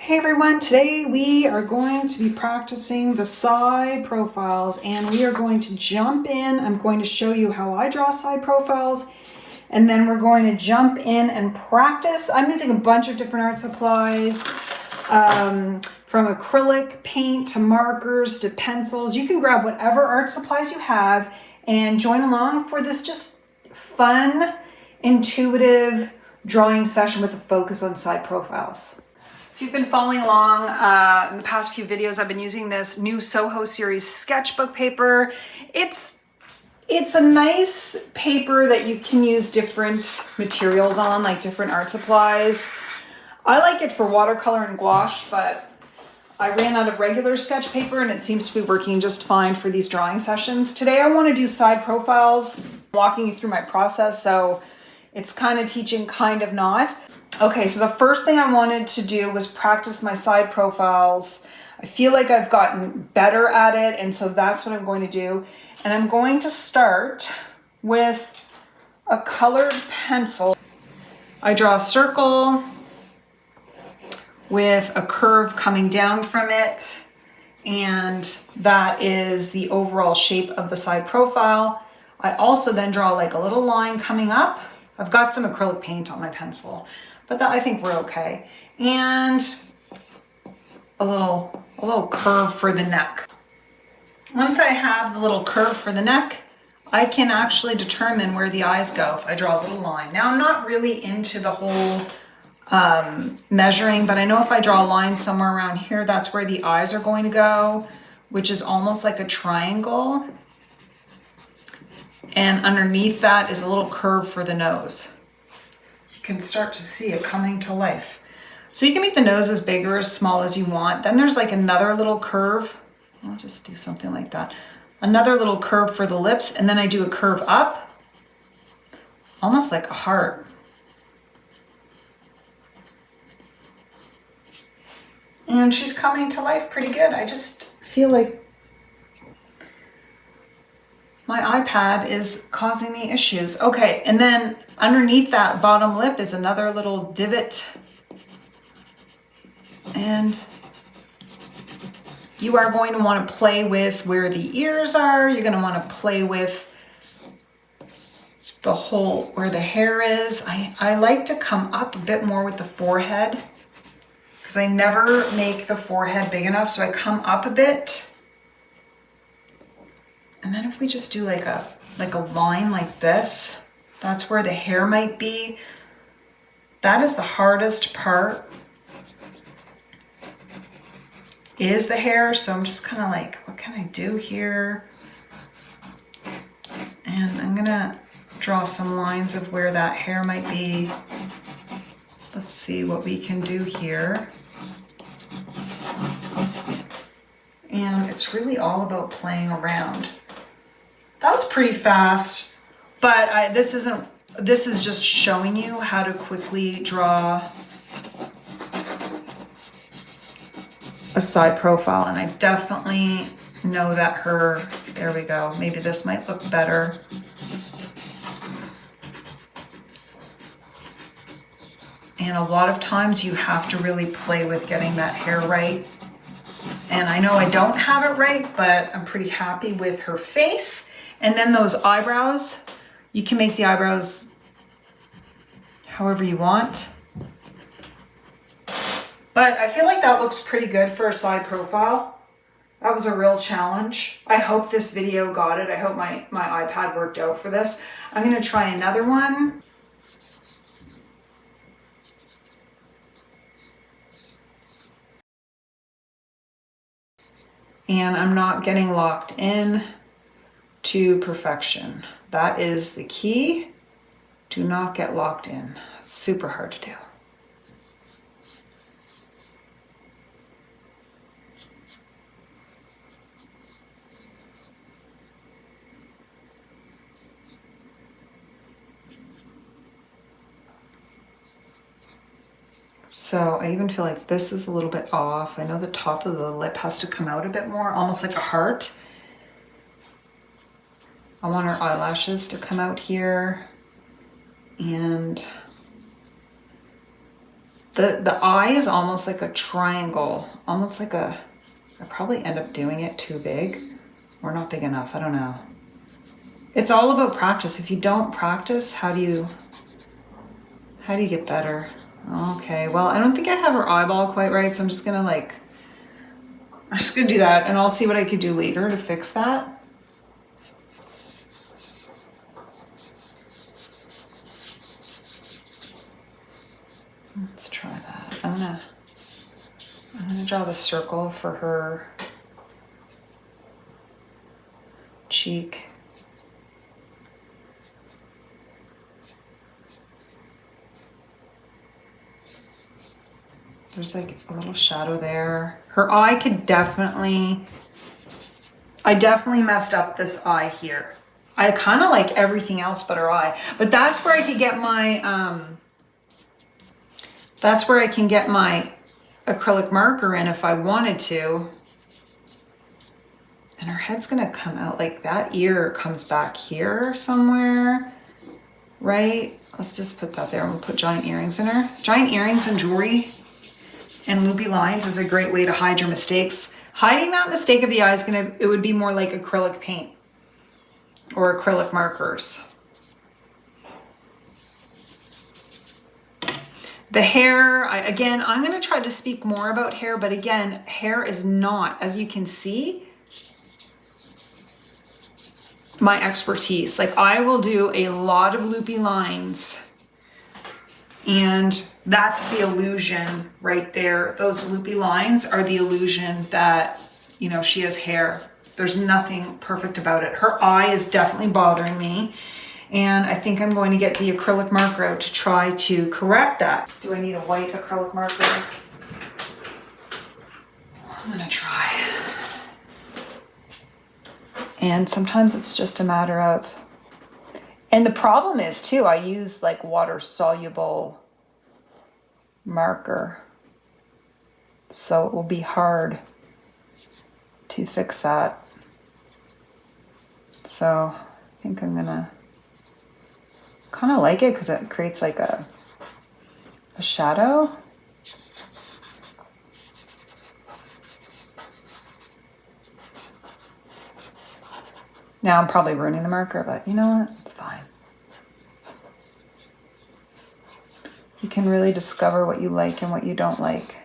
Hey everyone, today we are going to be practicing the side profiles and we are going to jump in. I'm going to show you how I draw side profiles and then we're going to jump in and practice. I'm using a bunch of different art supplies, from acrylic paint to markers to pencils. You can grab whatever art supplies you have and join along for this just fun, intuitive drawing session with a focus on side profiles. If you've been following along in the past few videos, I've been using this new Soho series sketchbook paper. It's a nice paper that you can use different materials on, like different art supplies. I like it for watercolor and gouache, but I ran out of regular sketch paper and it seems to be working just fine for these drawing sessions. Today I want to do side profiles, walking you through my process, so it's kind of teaching, kind of not. Okay, so the first thing I wanted to do was practice my side profiles. I feel like I've gotten better at it, and so that's what I'm going to do. And I'm going to start with a colored pencil. I draw a circle with a curve coming down from it, and that is the overall shape of the side profile. I also then draw like a little line coming up. I've got some acrylic paint on my pencil, but that I think we're okay. And a little curve for the neck. Once I have the little curve for the neck, I can actually determine where the eyes go if I draw a little line. Now I'm not really into the whole measuring, but I know if I draw a line somewhere around here, that's where the eyes are going to go, which is almost like a triangle. And underneath that is a little curve for the nose. You can start to see it coming to life. So you can make the nose as big or as small as you want. Then there's like another little curve. I'll just do something like that. Another little curve for the lips, and then I do a curve up, almost like a heart. And she's coming to life pretty good. I just feel like my iPad is causing me issues. Okay, and then underneath that bottom lip is another little divot. And you are going to want to play with where the ears are. You're going to want to play with the whole, where the hair is. I like to come up a bit more with the forehead because I never make the forehead big enough, so I come up a bit. And then if we just do like a line like this, that's where the hair might be. That is the hardest part, is the hair. So I'm just kind of like, what can I do here? And I'm gonna draw some lines of where that hair might be. Let's see what we can do here. And it's really all about playing around. That was pretty fast, but this is just showing you how to quickly draw a side profile. And I definitely know that there we go. Maybe this might look better. And a lot of times you have to really play with getting that hair right. And I know I don't have it right, but I'm pretty happy with her face. And then those eyebrows, you can make the eyebrows however you want. But I feel like that looks pretty good for a side profile. That was a real challenge. I hope this video got it. I hope my iPad worked out for this. I'm gonna try another one. And I'm not getting locked in to perfection. That is the key. Do not get locked in. It's super hard to do. So I even feel like this is a little bit off. I know the top of the lip has to come out a bit more, almost like a heart. I want her eyelashes to come out here, and The eye is almost like a triangle, almost like a, I probably end up doing it too big or not big enough. I don't know. It's all about practice. If you don't practice, how do you get better? Okay, well, I don't think I have her eyeball quite right, so I'm just gonna do that, and I'll see what I could do later to fix that. Let's try that. I'm gonna draw the circle for her cheek. There's like a little shadow there. Her eye could definitely, I definitely messed up this eye here. I kind of like everything else but her eye, but that's where I could get my, that's where I can get my acrylic marker in if I wanted to. And her head's gonna come out like that ear comes back here somewhere, right? Let's just put that there. We'll put giant earrings in her. Giant earrings and jewelry and loopy lines is a great way to hide your mistakes. Hiding that mistake of the eye is it would be more like acrylic paint or acrylic markers. The hair, again, I'm gonna try to speak more about hair, but again, hair is not, as you can see, my expertise. Like I will do a lot of loopy lines, and that's the illusion right there. Those loopy lines are the illusion that, you know, she has hair. There's nothing perfect about it. Her eye is definitely bothering me, and I think I'm going to get the acrylic marker out to try to correct that. Do I need a white acrylic marker? I'm gonna try. And sometimes it's just a matter of, and the problem is too, I use like water soluble marker, so it will be hard to fix that. So I think I'm gonna kind of like it because it creates like a shadow. Now I'm probably ruining the marker, but you know what? It's fine. You can really discover what you like and what you don't like.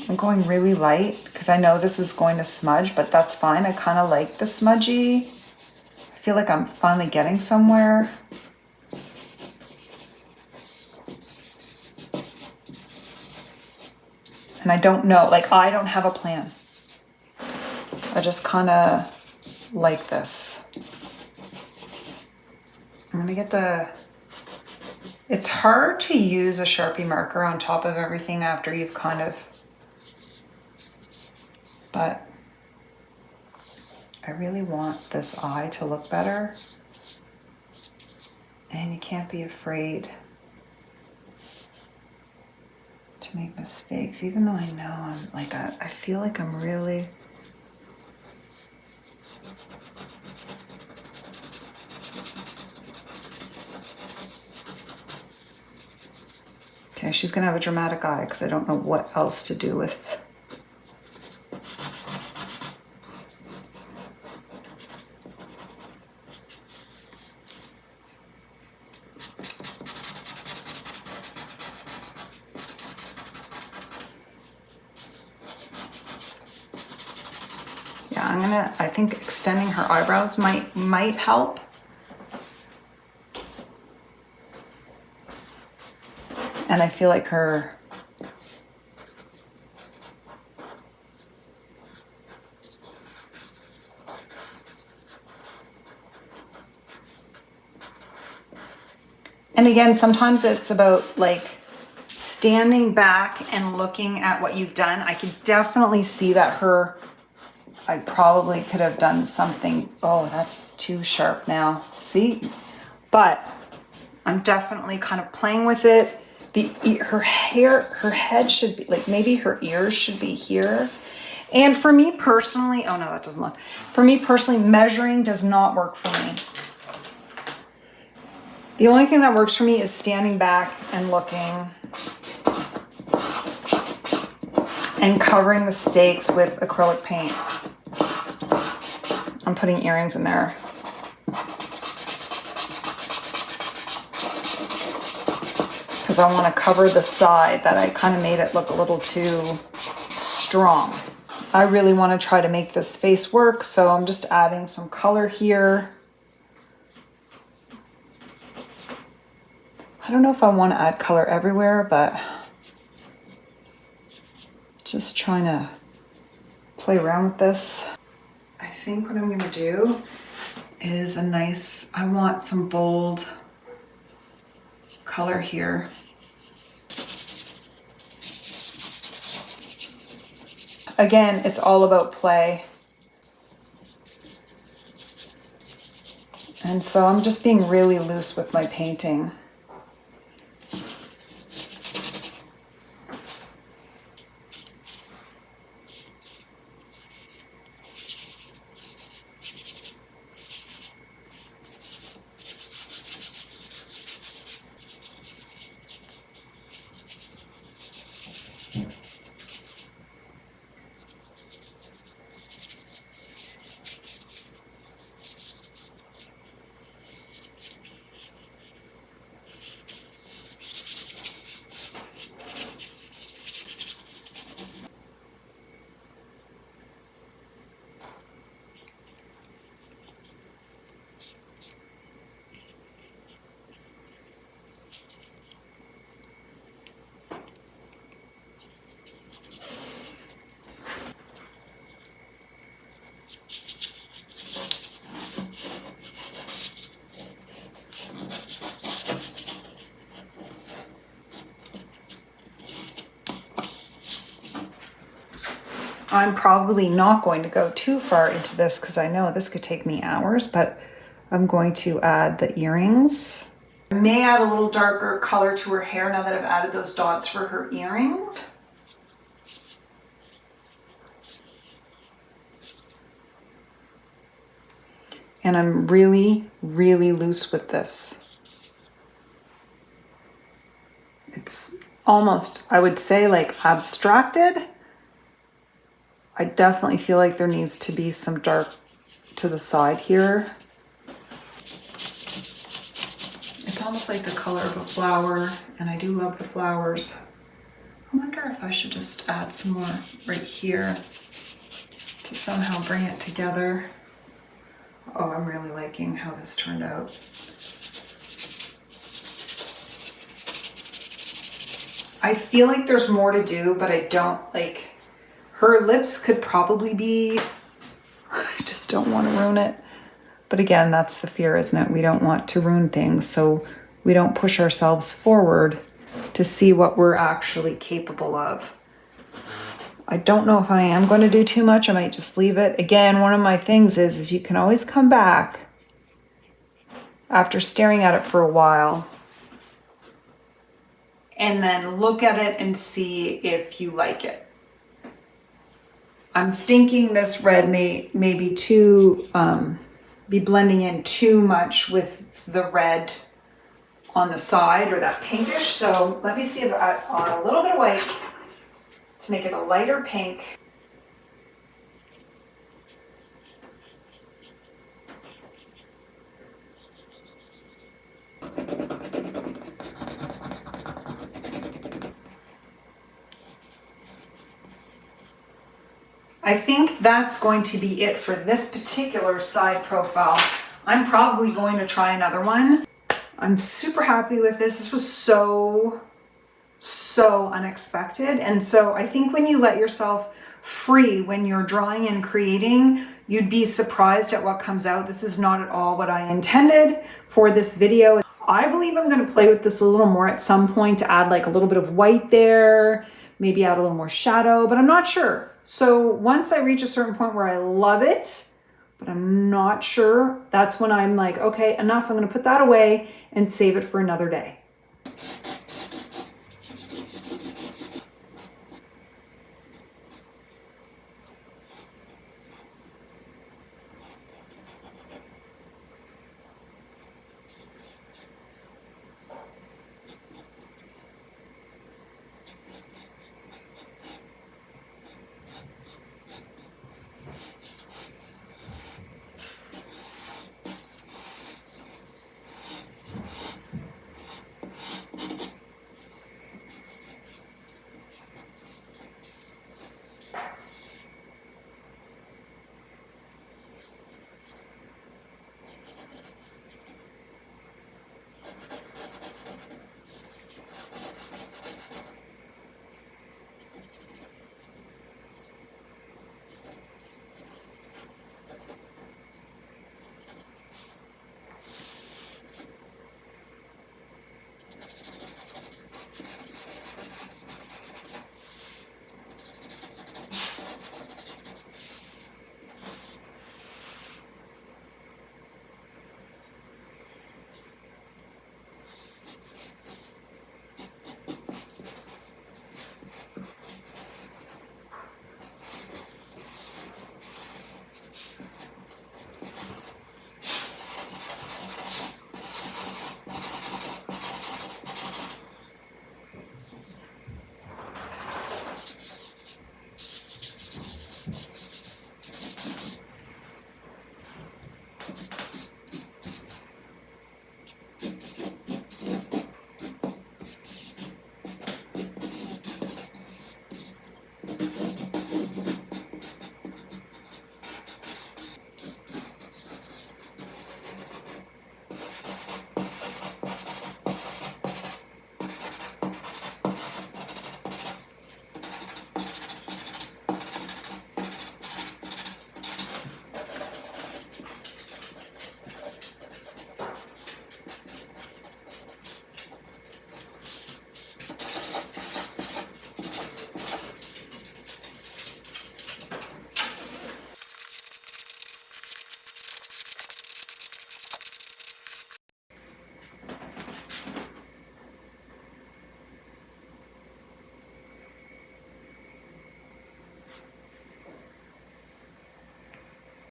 I'm going really light because I know this is going to smudge, but that's fine. I kind of like the smudgy. I feel like I'm finally getting somewhere. And I don't know, like I don't have a plan. I just kind of like this. I'm gonna get it's hard to use a Sharpie marker on top of everything after you've kind of, but I really want this eye to look better, and you can't be afraid to make mistakes, even though I know I'm like, I feel like I'm really, okay, she's gonna have a dramatic eye because I don't know what else to do with. Yeah, I think extending her eyebrows might help. And I feel like her, and again, sometimes it's about like standing back and looking at what you've done. I could definitely see that I probably could have done something. Oh, that's too sharp now. See? But I'm definitely kind of playing with it. Her head should be like, maybe her ears should be here. And for me personally, oh no, that doesn't look. For me personally, measuring does not work for me. The only thing that works for me is standing back and looking. and covering mistakes with acrylic paint. I'm putting earrings in there. Because I want to cover the side that I kind of made it look a little too strong. I really want to try to make this face work, so I'm just adding some color here. I don't know if I want to add color everywhere, but just trying to play around with this. I think what I'm going to do is I want some bold color here. Again, it's all about play. And so I'm just being really loose with my painting. I'm probably not going to go too far into this because I know this could take me hours, but I'm going to add the earrings. I may add a little darker color to her hair now that I've added those dots for her earrings. And I'm really, really loose with this. It's almost, I would say, like abstracted. I definitely feel like there needs to be some dark to the side here. It's almost like the color of a flower, and I do love the flowers. I wonder if I should just add some more right here to somehow bring it together. Oh, I'm really liking how this turned out. I feel like there's more to do, but I don't like... Her lips could probably be... I just don't want to ruin it. But again, that's the fear, isn't it? We don't want to ruin things, so we don't push ourselves forward to see what we're actually capable of. I don't know if I am going to do too much. I might just leave it. Again, one of my things is you can always come back after staring at it for a while and then look at it and see if you like it. I'm thinking this red may be too, be blending in too much with the red on the side or that pinkish. So let me see if I add a little bit of white to make it a lighter pink. I think that's going to be it for this particular side profile. I'm probably going to try another one. I'm super happy with this. This was so unexpected. And so I think when you let yourself free, when you're drawing and creating, you'd be surprised at what comes out. This is not at all what I intended for this video. I believe I'm going to play with this a little more at some point to add like a little bit of white there, maybe add a little more shadow, but I'm not sure. So once I reach a certain point where I love it, but I'm not sure, that's when I'm like, okay, enough. I'm going to put that away and save it for another day.